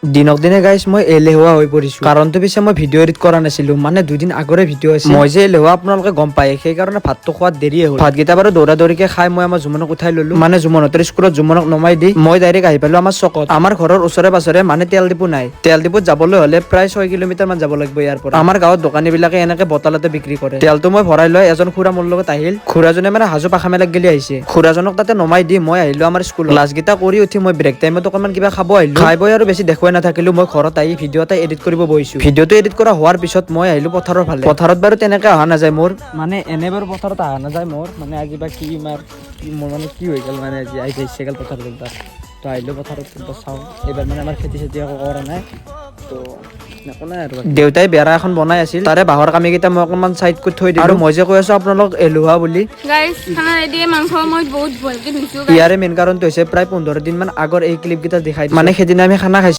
দিনক দিনে গাইছ মই এলেহুৱা হৈ পৰিছো কাৰণটো পিছে মই ভিডিঅ' এডিট কৰা নাছিলো মানে দুদিন আগৰে ভিডিঅ' আছিল মই যে এলেহুৱা আপোনালোকে গম পায় সেইকাৰণে ভাতটো খোৱাত দেৰিয়ে হ'ল ভাতকেইটা বাৰু দৌৰা দৌৰিকে খাই মই আমাৰ জুমনক উঠাই ললো মানে জুমনহঁতৰ স্কুলত জুমনক নমাই দি মই ডাইৰেক্ট আহি পালো আমাৰ চকত আমাৰ ঘৰৰ ওচৰে পাছৰে মানে তেল ডিপু নাই তেল ডিপুত যাবলৈ হলে প্ৰায় 6 কিলোমিটাৰ মান যাব লাগিব ইয়াৰ পৰা আমাৰ গাঁৱত দোকানী বিলাকে এনেকে বটলতে বিক্ৰী কৰে তেলটো মই ভৰাই লৈ এজন খুৰা মোৰ লগত আহিল খুৰাজনে মানে হাজো পাখা মেলাক গেলি আহিছে খুৰাজনক তাতে নমাই দি মই আহিলো আমাৰ স্কুলত ক্লাছকেইটা কৰি উঠি মই ব্ৰেক টাইমত অকণমান কিবা খাব আহিলো খাই বৈ আৰু বেছি দেখুৱাই নাথাকিলো মই ঘৰত আহি ভিডিঅ' এটা এডিট কৰিব বহিছো ভিডিঅ'টো এডিট কৰা হোৱাৰ পিছত মই আহিলো পথাৰৰ ফালে পথাৰত বাৰু তেনেকে অহা নাযায় মোৰ মানে এনে বাৰু পথাৰত অহা নাযায় মোৰ মানে আজি বা কি মোৰ মানে কি হৈ গ'ল মানে আজি আহি গৈছে গ'ল পথাৰত তো আহিলো পথাৰত চাওঁ এইবাৰ মানে আমাৰ খেতি চেতি একো কৰা নাই তো দেউতাই বেৰা এখন বনাই আছিল তাৰে বাঁহৰ কামিকেইটা মই অকণমান চাইড কৰি থৈ দিলো আৰু মই যে কৈ আছো আপোনালোক এলেহুৱা বুলি ইয়াৰে মেইন কাৰণটো হৈছে প্ৰায় 15 দিন মান আগৰ এই ক্লিপ কেইটা দেখাই মানে সেইদিনা আমি খানা খাইছো